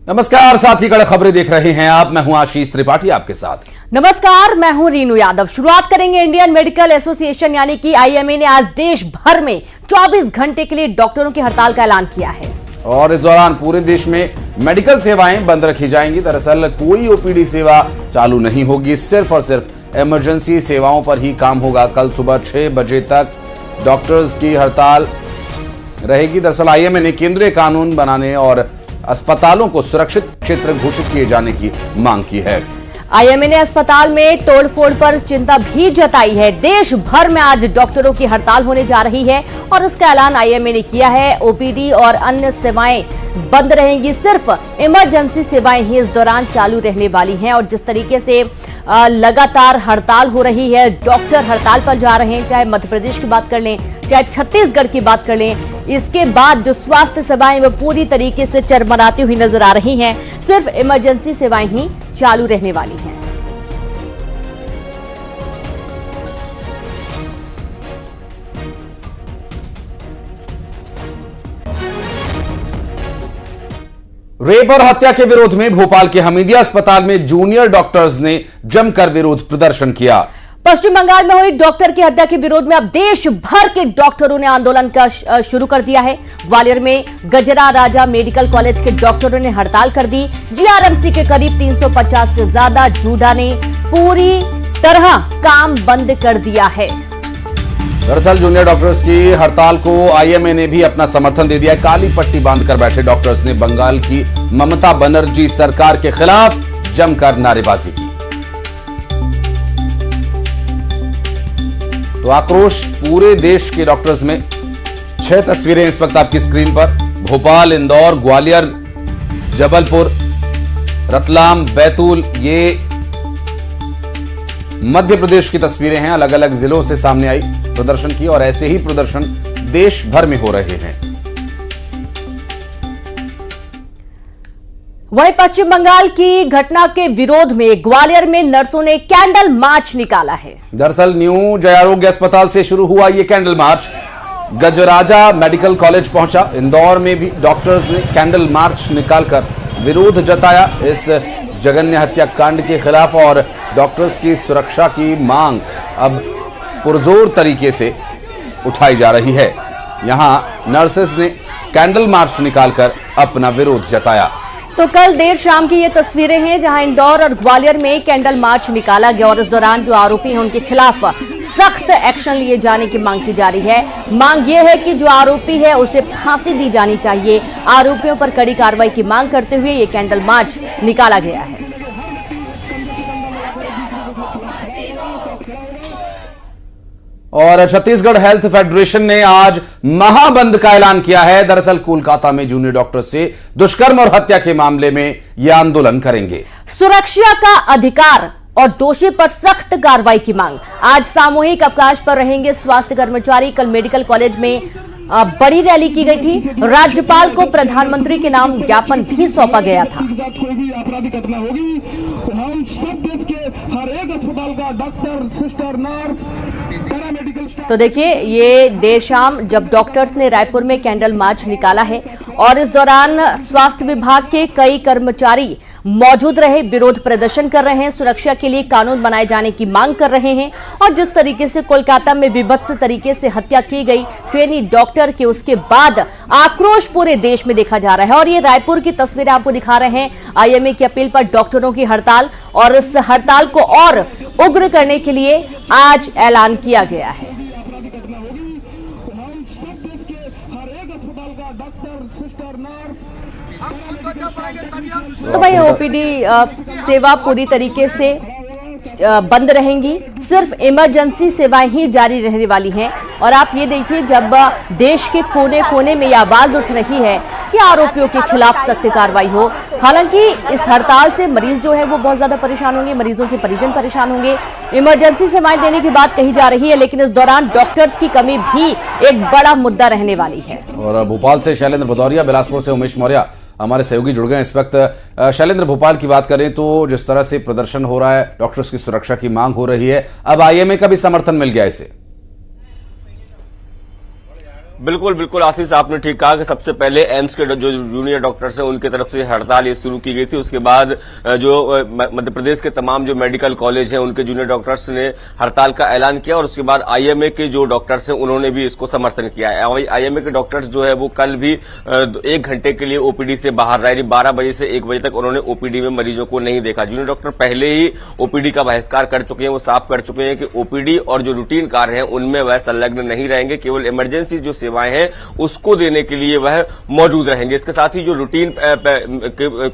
नमस्कार, साथी कड़क खबरें देख रहे हैं आप। मैं हूं आशीष त्रिपाठी आपके साथ। नमस्कार, मैं हूं रीनू यादव। शुरुआत करेंगे इंडियन मेडिकल एसोसिएशन यानी कि आईएमए ने आज देश भर में 24 घंटे के लिए डॉक्टरों की हड़ताल का ऐलान किया है और इस दौरान पूरे देश में मेडिकल सेवाएं बंद रखी जाएंगी। दरअसल कोई ओपीडी सेवा चालू नहीं होगी, सिर्फ और सिर्फ इमरजेंसी सेवाओं पर ही काम होगा। कल सुबह 6 बजे तक डॉक्टर्स की हड़ताल रहेगी। दरअसल आईएमए ने केंद्रीय कानून बनाने और अस्पतालों को सुरक्षित क्षेत्र घोषित किए जाने की मांग की है। आईएमए ने अस्पताल में तोड़फोड़ पर चिंता भी जताई है। देश भर में आज डॉक्टरों की हड़ताल होने जा रही है और इसका ऐलान आईएमए ने किया है। ओपीडी और अन्य सेवाएं बंद रहेंगी, सिर्फ इमरजेंसी सेवाएं ही इस दौरान चालू रहने वाली हैं। और जिस तरीके से लगातार हड़ताल हो रही है, डॉक्टर हड़ताल पर जा रहे हैं, चाहे मध्य प्रदेश की बात कर लें, चाहे छत्तीसगढ़ की बात कर लें, इसके बाद जो स्वास्थ्य सेवाएं वो पूरी तरीके से चरमराती हुई नजर आ रही हैं। सिर्फ इमरजेंसी सेवाएं ही चालू रहने वाली हैं। रेप और हत्या के विरोध में भोपाल के हमीदिया अस्पताल में जूनियर डॉक्टर्स ने जमकर विरोध प्रदर्शन किया। पश्चिम बंगाल में हुई डॉक्टर की हत्या के विरोध में अब देश भर के डॉक्टरों ने आंदोलन का शुरू कर दिया है। ग्वालियर में गजरा राजा मेडिकल कॉलेज के डॉक्टरों ने हड़ताल कर दी। जीआरएमसी के करीब 350 से ज्यादा जूडा ने पूरी तरह काम बंद कर दिया है। दरअसल जूनियर डॉक्टर्स की हड़ताल को आईएमए ने भी अपना समर्थन दे दिया है। काली पट्टी बांधकर बैठे डॉक्टर्स ने बंगाल की ममता बनर्जी सरकार के खिलाफ जमकर नारेबाजी की। तो आक्रोश पूरे देश के डॉक्टर्स में। 6 तस्वीरें इस वक्त आपकी स्क्रीन पर। भोपाल, इंदौर, ग्वालियर, जबलपुर, रतलाम, बैतूल, ये मध्य प्रदेश की तस्वीरें हैं। अलग अलग जिलों से सामने आई प्रदर्शन की और ऐसे ही प्रदर्शन देश भर में हो रहे हैं। वहीं पश्चिम बंगाल की घटना के विरोध में ग्वालियर में नर्सों ने कैंडल मार्च निकाला है। दरअसल न्यू जय आरोग्य अस्पताल से शुरू हुआ ये कैंडल मार्च गजराजा मेडिकल कॉलेज पहुंचा। इंदौर में भी डॉक्टर्स ने कैंडल मार्च निकालकर विरोध जताया इस जघन्य हत्याकांड के खिलाफ और डॉक्टर्स की सुरक्षा की मांग अब पुरजोर तरीके से उठाई जा रही है। यहां नर्सेस ने कैंडल मार्च निकालकर अपना विरोध जताया। तो कल देर शाम की ये तस्वीरें हैं जहां इंदौर और ग्वालियर में कैंडल मार्च निकाला गया और इस दौरान जो आरोपी हैं उनके खिलाफ सख्त एक्शन लिए जाने की मांग की जा रही है। मांग ये है कि जो आरोपी है उसे फांसी दी जानी चाहिए। आरोपियों पर कड़ी कार्रवाई की मांग करते हुए ये कैंडल मार्च निकाला गया है। और छत्तीसगढ़ हेल्थ फेडरेशन ने आज महाबंद का ऐलान किया है। दरअसल कोलकाता में जूनियर डॉक्टर से दुष्कर्म और हत्या के मामले में यह आंदोलन करेंगे। सुरक्षा का अधिकार और दोषी पर सख्त कार्रवाई की मांग। आज सामूहिक अवकाश पर रहेंगे स्वास्थ्य कर्मचारी। कल मेडिकल कॉलेज में बड़ी रैली की गई थी। राज्यपाल को प्रधानमंत्री के नाम ज्ञापन भी सौंपा गया था। आपराधिक घटना होगी तो हम सब देश के हर एक अस्पताल का doctor, sister, nurse, paramedical staff. तो देखिए, ये देर शाम जब डॉक्टर्स ने रायपुर में कैंडल मार्च निकाला है और इस दौरान स्वास्थ्य विभाग के कई कर्मचारी मौजूद रहे, विरोध प्रदर्शन कर रहे हैं, सुरक्षा के लिए कानून बनाए जाने की मांग कर रहे हैं। और जिस तरीके से कोलकाता में विभत्स तरीके से हत्या की गई ट्रेनी डॉक्टर के, उसके बाद आक्रोश पूरे देश में देखा जा रहा है। और ये रायपुर की तस्वीरें आपको दिखा रहे हैं। आईएमए की अपील पर डॉक्टरों की हड़ताल और इस हड़ताल को और उग्र करने के लिए आज ऐलान किया गया है। तो भाई ओपीडी सेवा पूरी तरीके से बंद रहेंगी, सिर्फ इमरजेंसी सेवाएं ही जारी रहने वाली हैं। और आप ये देखिए, जब देश के कोने कोने में ये आवाज उठ रही है कि आरोपियों के खिलाफ सख्त कार्रवाई हो। हालांकि इस हड़ताल से मरीज जो है वो बहुत ज्यादा परेशान होंगे, मरीजों के परिजन परेशान होंगे। इमरजेंसी सेवाएं देने की बात कही जा रही है, लेकिन इस दौरान डॉक्टर्स की कमी भी एक बड़ा मुद्दा रहने वाली है। और भोपाल से शैलेंद्र भदौरिया, बिलासपुर से उमेश मौर्य हमारे सहयोगी जुड़ गए इस वक्त। शैलेंद्र, भोपाल की बात करें तो जिस तरह से प्रदर्शन हो रहा है, डॉक्टर्स की सुरक्षा की मांग हो रही है, अब आईएमए का भी समर्थन मिल गया इसे। बिल्कुल बिल्कुल आशीष, आपने ठीक कहा कि सबसे पहले एम्स के जो जूनियर डॉक्टर्स हैं उनकी तरफ से हड़ताल ये शुरू की गई थी। उसके बाद जो मध्य प्रदेश के तमाम जो मेडिकल कॉलेज हैं उनके जूनियर डॉक्टर्स ने हड़ताल का ऐलान किया और उसके बाद आईएमए के जो डॉक्टर्स हैं उन्होंने भी इसको समर्थन किया है। आईएमए के डॉक्टर्स जो है वो कल भी 1 घंटे के लिए ओपीडी से बाहर रहे, 12 बजे से 1 बजे तक उन्होंने ओपीडी में मरीजों को नहीं देखा। जूनियर डॉक्टर पहले ही ओपीडी का बहिष्कार कर चुके हैं, वो साफ कर चुके हैं कि ओपीडी और जो रूटीन कार्य हैं उनमें वह संलग्न नहीं रहेंगे, केवल इमरजेंसी जो सेवाएं हैं उसको देने के लिए वह मौजूद रहेंगे। इसके साथ ही जो रूटीन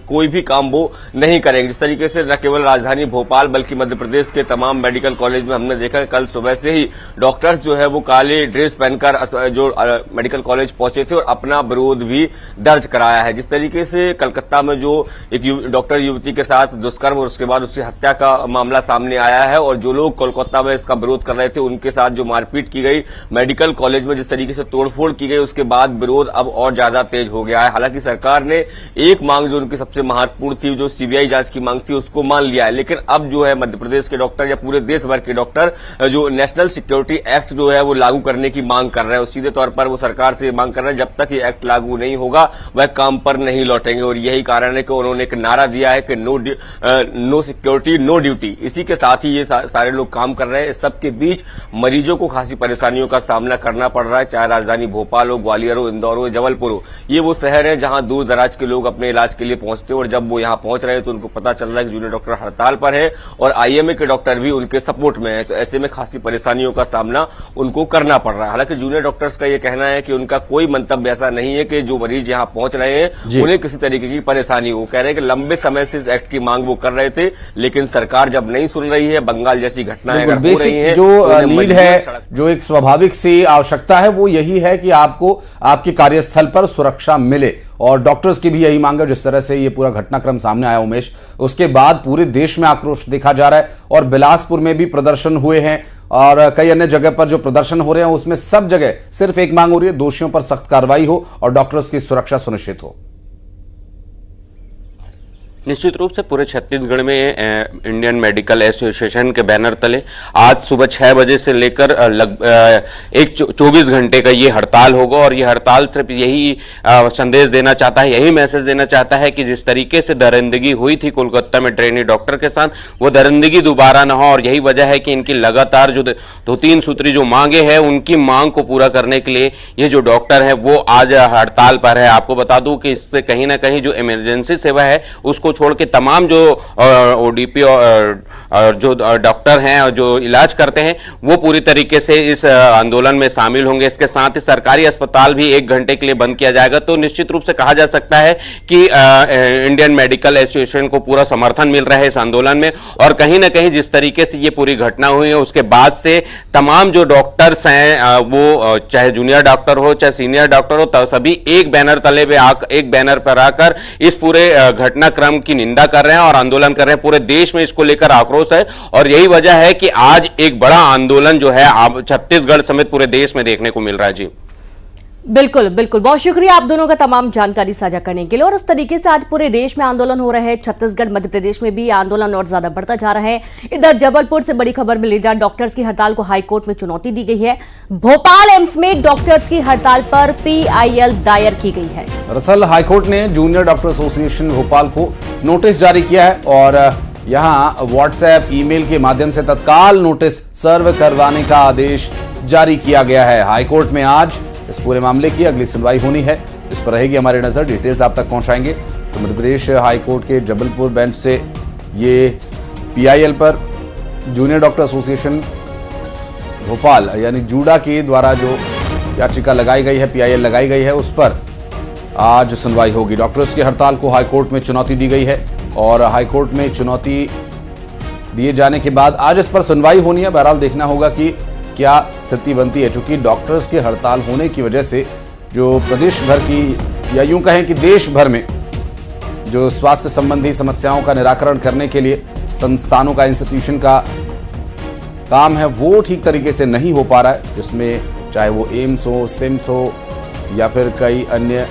कोई भी काम वो नहीं करेंगे। जिस तरीके से न केवल राजधानी भोपाल बल्कि मध्य प्रदेश के तमाम मेडिकल कॉलेज में हमने देखा कल सुबह से ही डॉक्टर्स जो है वो काले ड्रेस पहनकर जो मेडिकल कॉलेज पहुंचे थे और अपना विरोध भी दर्ज कराया है। जिस तरीके से कलकत्ता में जो एक डॉक्टर युवती के साथ दुष्कर्म और उसके बाद उसकी हत्या का मामला सामने आया है और जो लोग कोलकाता में इसका विरोध कर रहे थे उनके साथ जो मारपीट की गई, मेडिकल कॉलेज में जिस तरीके से तोड़फोड़ की गई, उसके बाद विरोध अब और ज्यादा तेज हो गया है। हालांकि सरकार ने एक मांग जो उनकी सबसे महत्वपूर्ण थी, जो सीबीआई जांच की मांग थी, उसको मान लिया है। लेकिन अब जो है मध्य प्रदेश के डॉक्टर या पूरे देश भर के डॉक्टर जो नेशनल सिक्योरिटी एक्ट जो है वो लागू करने की मांग कर रहे हैं। सीधे तौर पर वो सरकार से मांग कर रहे हैं जब तक ये एक्ट लागू नहीं होगा वह काम पर नहीं लौटेंगे और यही कारण है कि उन्होंने एक नारा दिया है कि नो सिक्योरिटी नो ड्यूटी। इसी के साथ ही ये सारे लोग काम कर रहे हैं। इस सबके बीच मरीजों को खासी परेशानियों का सामना करना पड़ रहा है, चाहे राजधानी भोपाल हो, ग्वालियर हो, इंदौर हो, जबलपुर हो। ये वो शहर है जहां दूर दराज के लोग अपने इलाज के लिए पहुंचते हैं और जब वो यहां पहुंच रहे हैं तो उनको पता चल रहा है कि जूनियर डॉक्टर हड़ताल पर है और आईएमए के डॉक्टर भी उनके सपोर्ट में है। तो ऐसे में खासी परेशानियों का सामना उनको करना पड़ रहा है। हालांकि जूनियर डॉक्टर्स का ये कहना है कि उनका कोई मंतव्य ऐसा नहीं है कि जो मरीज यहां पहुंच रहे हैं उन्हें किसी तरीके की परेशानी हो। कह रहे हैं कि लंबे समय से इस एक्ट की मांग वो कर रहे थे, लेकिन सरकार जब नहीं सुन रही है, बंगाल जैसी घटनाएं अगर हो रही हैं, जो नीड है, जो एक स्वाभाविक सी आवश्यकता है वो यही है कि आपको आपके कार्यस्थल पर सुरक्षा मिले और डॉक्टर्स की भी यही मांग है। जिस तरह से ये पूरा घटनाक्रम सामने आया उमेश, उसके बाद पूरे देश में आक्रोश देखा जा रहा है और बिलासपुर में भी प्रदर्शन हुए हैं और कई अन्य जगह पर जो प्रदर्शन हो रहे हैं उसमें सब जगह सिर्फ एक मांग हो रही है, दोषियों पर सख्त कार्रवाई हो और डॉक्टर्स की सुरक्षा सुनिश्चित हो। निश्चित रूप से पूरे छत्तीसगढ़ में इंडियन मेडिकल एसोसिएशन के बैनर तले आज सुबह 6 बजे से लेकर 24 घंटे का ये हड़ताल होगा और ये हड़ताल सिर्फ यही संदेश देना चाहता है, यही मैसेज देना चाहता है कि जिस तरीके से दरिंदगी हुई थी कोलकाता में ट्रेनी डॉक्टर के साथ, वो दरिंदगी दोबारा न हो। और यही वजह है कि इनकी लगातार जो 2-3 सूत्री जो मांगे हैं उनकी मांग को पूरा करने के लिए ये जो डॉक्टर है वो आज हड़ताल पर है। आपको बता दूं कि इससे कहीं ना कहीं जो इमरजेंसी सेवा है उसको छोड़ के तमाम जो ओडीपी और जो डॉक्टर हैं और जो इलाज करते हैं वो पूरी तरीके से इस आंदोलन में शामिल होंगे। इसके साथ ही सरकारी अस्पताल भी 1 घंटे के लिए बंद किया जाएगा। तो निश्चित रूप से कहा जा सकता है कि इंडियन मेडिकल एसोसिएशन को पूरा समर्थन मिल रहा है इस आंदोलन में और कहीं ना कहीं जिस तरीके से ये पूरी घटना हुई है उसके बाद से तमाम जो डॉक्टर्स हैं वो चाहे जूनियर डॉक्टर हो चाहे सीनियर डॉक्टर हो, तो सभी एक बैनर तले पे एक बैनर पर आकर इस पूरे घटनाक्रम की निंदा कर रहे हैं और आंदोलन कर रहे हैं। पूरे देश में इसको लेकर आक्रोश है और यही वजह है कि आज एक बड़ा आंदोलन जो है छत्तीसगढ़ समेत पूरे देश में देखने को मिल रहा है। जी बिल्कुल बिल्कुल, बहुत शुक्रिया आप दोनों का तमाम जानकारी साझा करने के लिए। और इस तरीके से आज पूरे देश में आंदोलन हो रहे हैं, छत्तीसगढ़ मध्य प्रदेश में भी आंदोलन और ज्यादा बढ़ता जा रहा है। इधर जबलपुर से बड़ी खबर मिली, जहां डॉक्टर्स की हड़ताल को हाईकोर्ट में चुनौती दी गई है। भोपाल एम्स में डॉक्टर्स की हड़ताल पर PIL दायर की गई है। दरअसल हाईकोर्ट ने जूनियर डॉक्टर एसोसिएशन भोपाल को नोटिस जारी किया है और यहां व्हाट्सएप ईमेल के माध्यम से तत्काल नोटिस सर्व करवाने का आदेश जारी किया गया है। हाईकोर्ट में आज इस पूरे मामले की अगली सुनवाई होनी है, इस पर रहेगी हमारी नजर, डिटेल्स आप तक पहुंचाएंगे। तो मध्य प्रदेश हाईकोर्ट के जबलपुर बेंच से ये PIL पर जूनियर डॉक्टर एसोसिएशन भोपाल यानी जूडा के द्वारा जो याचिका लगाई गई है, PIL लगाई गई है, उस पर आज सुनवाई होगी। डॉक्टर्स की हड़ताल को हाईकोर्ट में चुनौती दी गई है और हाईकोर्ट में चुनौती दिए जाने के बाद आज इस पर सुनवाई होनी है। बहरहाल देखना होगा कि क्या स्थिति बनती है, क्योंकि डॉक्टर्स की हड़ताल होने की वजह से जो प्रदेश भर की या यूं कहें कि देश भर में जो स्वास्थ्य संबंधी समस्याओं का निराकरण करने के लिए संस्थानों का, इंस्टीट्यूशन का काम है वो ठीक तरीके से नहीं हो पा रहा है, जिसमें चाहे वो एम्स हो, सिम्स हो या फिर कई अन्य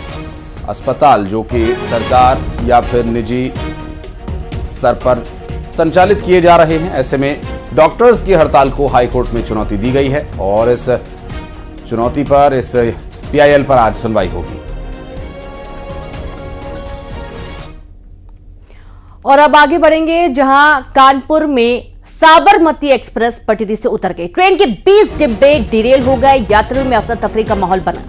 अस्पताल जो कि सरकार या फिर निजी स्तर पर संचालित किए जा रहे हैं। ऐसे में डॉक्टर्स की हड़ताल को हाईकोर्ट में चुनौती दी गई है और इस चुनौती पर, इस PIL पर आज सुनवाई होगी। और अब आगे बढ़ेंगे, जहां कानपुर में साबरमती एक्सप्रेस पटरी से उतर गई। ट्रेन के 20 डिब्बे डिरेल हो गए, यात्रियों में अफरा तफरी का माहौल बना।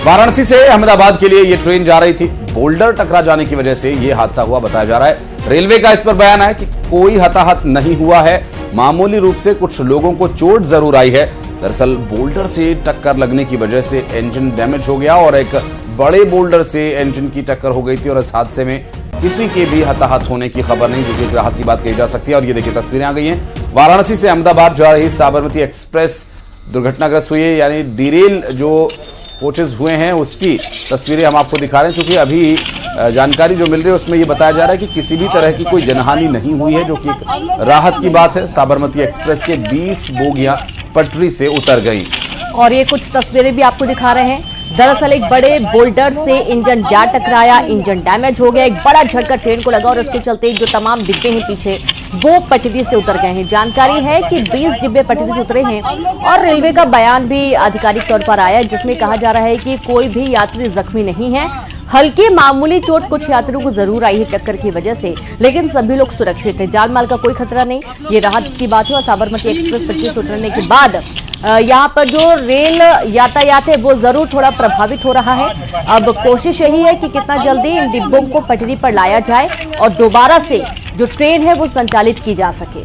वाराणसी से अहमदाबाद के लिए यह ट्रेन जा रही थी। बोल्डर टकरा जाने की वजह से यह हादसा हुआ बताया जा रहा है। रेलवे का इस पर बयान है कि कोई हताहत नहीं हुआ है, मामूली रूप से कुछ लोगों को चोट जरूर आई है। दरअसल बोल्डर से टक्कर लगने की वजह से इंजन डैमेज हो गया और एक बड़े बोल्डर से इंजन की टक्कर हो गई थी और इस हादसे में किसी के भी हताहत होने की खबर नहीं, जो कि राहत की बात कही जा सकती है। और ये देखिए तस्वीरें आ गई हैं, वाराणसी से अहमदाबाद जा रही साबरमती एक्सप्रेस दुर्घटनाग्रस्त हुई है, यानी डिरेल जो कोचेज हुए हैं उसकी तस्वीरें हम आपको दिखा रहे हैं। चूंकि अभी जानकारी जो मिल रही है उसमें ये बताया जा रहा है कि किसी भी तरह की कोई जनहानि नहीं हुई है, जो कि एक राहत की बात है। साबरमती एक्सप्रेस के 20 बोगियां पटरी से उतर गई। और ये कुछ तस्वीरें भी आपको दिखा रहे हैं। दरअसल एक बड़े बोल्डर से इंजन जा टकराया, इंजन डैमेज हो गया, एक बड़ा झटका ट्रेन को लगा और इसके चलते जो तमाम डिब्बे हैं पीछे वो पटरी से उतर गए हैं। जानकारी है कि 20 डिब्बे पटरी से उतरे हैं और रेलवे का बयान भी आधिकारिक तौर पर आया है, जिसमें कहा जा रहा है कि कोई भी यात्री जख्मी नहीं है। हल्की मामूली चोट कुछ यात्रियों को जरूर आई है टक्कर की वजह से, लेकिन सभी लोग सुरक्षित हैं, जान माल का कोई खतरा नहीं। ये राहत की बात है। और साबरमती एक्सप्रेस पटरी से उतरने के बाद यहाँ पर जो रेल यातायात है वो जरूर थोड़ा प्रभावित हो रहा है। अब कोशिश यही है कि कितना जल्दी इन डिब्बों को पटरी पर लाया जाए और दोबारा से जो ट्रेन है वो संचालित की जा सके।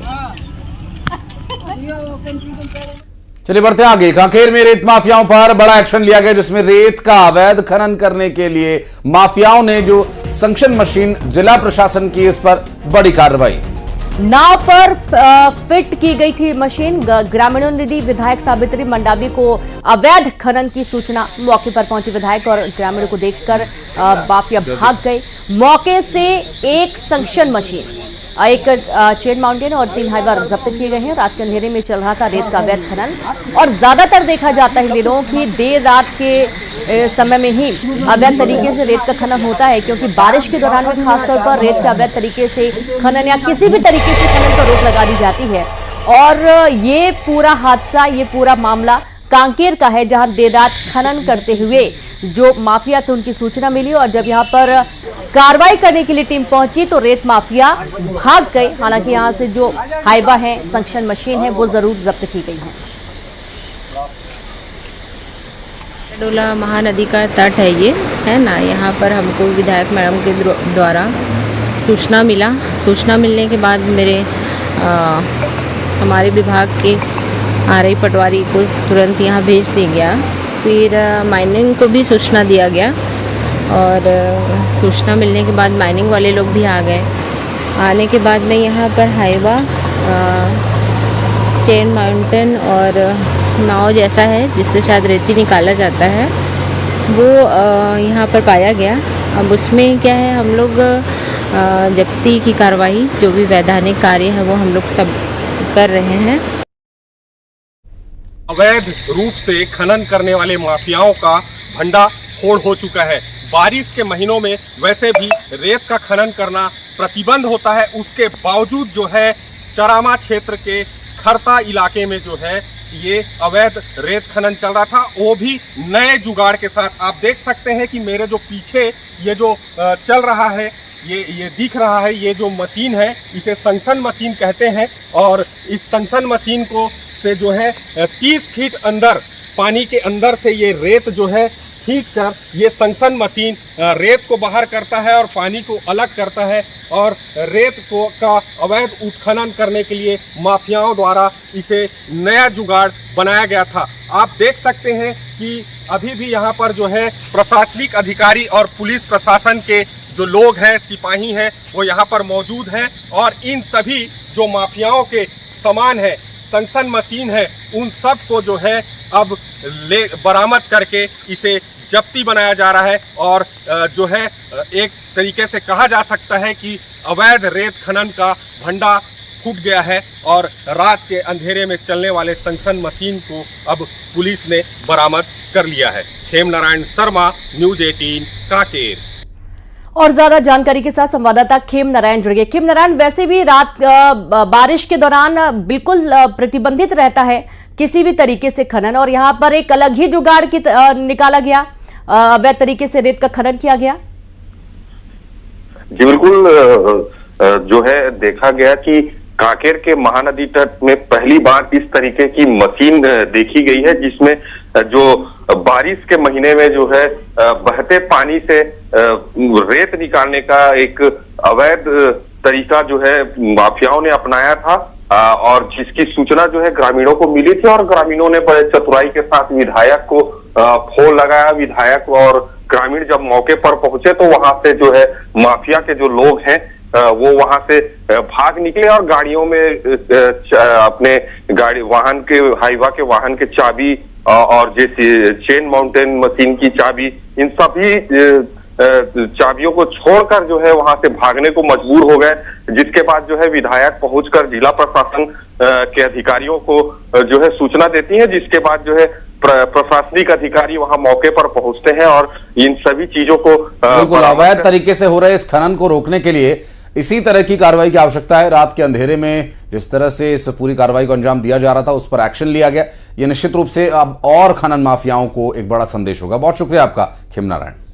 चलिए बढ़ते हैं आगे। कांकेर में रेत माफियाओं पर बड़ा एक्शन लिया गया, जिसमें रेत का अवैध खनन करने के लिए माफियाओं ने जो संक्शन मशीन जिला प्रशासन की, इस पर बड़ी कार्रवाई। नाव पर फिट की गई थी मशीन। ग्रामीणों ने दी विधायक सावित्री मंडावी को अवैध खनन की सूचना। मौके पर पहुंचे विधायक और ग्रामीणों को देखकर माफिया भाग गए। मौके से एक संक्शन मशीन, एक चेन माउंटेन और 3 हाइवर जब्त किए गए हैं। रात के अंधेरे में चल रहा था रेत का अवैध खनन और ज्यादातर देखा जाता है दिनों की देर रात के समय में ही अवैध तरीके से रेत का खनन होता है, क्योंकि बारिश के दौरान में खासतौर पर रेत का अवैध तरीके से खनन या किसी भी तरीके से खनन पर रोक लगा दी जाती है। और ये पूरा हादसा, ये पूरा मामला कांकेर का है, जहां देर रात खनन करते हुए जो माफिया थे उनकी सूचना मिली और जब यहां पर कार्रवाई करने के लिए टीम पहुंची तो रेत माफिया भाग गए। हालांकि यहां से जो हाइवा है, संक्शन मशीन है, वो जरूर जब्त की गई है। डोला महानदी का तट है ये, है ना। यहाँ पर हमको विधायक मैडम के द्वारा सूचना मिला। सूचना मिलने के बाद हमारे विभाग के RI पटवारी को तुरंत यहाँ भेज दिया गया। फिर माइनिंग को भी सूचना दिया गया और सूचना मिलने के बाद माइनिंग वाले लोग भी आ गए। आने के बाद में यहाँ पर हाइवा, चेन माउंटेन और नाव जैसा है जिससे शायद रेती निकाला जाता है, वो यहाँ पर पाया गया। अब उसमें क्या है, हम लोग जब्ती की कार्रवाई, जो भी वैधानिक कार्य है वो हम लोग सब कर रहे हैं। अवैध रूप से खनन करने वाले माफियाओं का भंडाफोड़ हो चुका है। बारिश के महीनों में वैसे भी रेत का खनन करना प्रतिबंध होता है, उसके बावजूद जो है चरामा क्षेत्र के खरता इलाके में जो है ये अवैध रेत खनन चल रहा था, वो भी नए जुगाड़ के साथ। आप देख सकते हैं कि मेरे जो पीछे ये जो चल रहा है, ये दिख रहा है, ये जो मशीन है इसे संक्शन मशीन कहते हैं। और इस संक्शन मशीन को से जो है 30 फीट अंदर, पानी के अंदर से ये रेत जो है खींचकर ये संक्शन मशीन रेत को बाहर करता है और पानी को अलग करता है। और रेत को का अवैध उत्खनन करने के लिए माफियाओं द्वारा इसे नया जुगाड़ बनाया गया था। आप देख सकते हैं कि अभी भी यहाँ पर जो है प्रशासनिक अधिकारी और पुलिस प्रशासन के जो लोग हैं, सिपाही हैं, वो यहाँ पर मौजूद हैं। और इन सभी जो माफियाओं के सामान है, संक्शन मशीन है, उन सब को जो है अब बरामद करके इसे जब्ती बनाया जा रहा है। और जो है एक तरीके से कहा जा सकता है कि अवैध रेत खनन का भंडा फूट गया है और रात के अंधेरे में चलने वाले संक्शन मशीन को अब पुलिस ने बरामद कर लिया है। खेम नारायण शर्मा, न्यूज़ 18 कांकेर। और ज्यादा जानकारी के साथ संवाददाता खेम नारायण जुड़ गए। खेम नारायण, वैसे भी रात बारिश के दौरान बिल्कुल प्रतिबंधित रहता है किसी भी तरीके से खनन, और यहाँ पर एक अलग ही जुगाड़ की निकाला गया, अवैध तरीके से रेत का खनन किया गया। जी बिल्कुल, जो है देखा गया कि कांकेर के महानदी तट में पहली बार इस तरीके की मशीन देखी गई है, जिसमें जो बारिश के महीने में जो है बहते पानी से रेत निकालने का एक अवैध तरीका जो है माफियाओं ने अपनाया था, और जिसकी सूचना जो है ग्रामीणों को मिली थी, और ग्रामीणों ने बड़े चतुराई के साथ विधायक को फोन लगाया। विधायक और ग्रामीण जब मौके पर पहुंचे तो वहां से जो है माफिया के जो लोग हैं वो वहां से भाग निकले, और गाड़ियों में अपने गाड़ी वाहन के हाईवा के वाहन के चाबी और जैसे चेन माउंटेन मशीन की चाबी, इन सभी चाबियों को छोड़कर जो है वहां से भागने को मजबूर हो गए, जिसके बाद जो है विधायक पहुंचकर जिला प्रशासन के अधिकारियों को जो है सूचना देती है, जिसके बाद जो है प्रशासनिक अधिकारी वहां मौके पर पहुंचते हैं और इन सभी चीजों को बिल्कुल अवैध तरीके से हो रहे इस खनन को रोकने के लिए इसी तरह की कार्रवाई की आवश्यकता है। रात के अंधेरे में जिस तरह से इस पूरी कार्रवाई को अंजाम दिया जा रहा था उस पर एक्शन लिया गया, ये निश्चित रूप से अब और खनन माफियाओं को एक बड़ा संदेश होगा। बहुत शुक्रिया आपका खिमनारायण।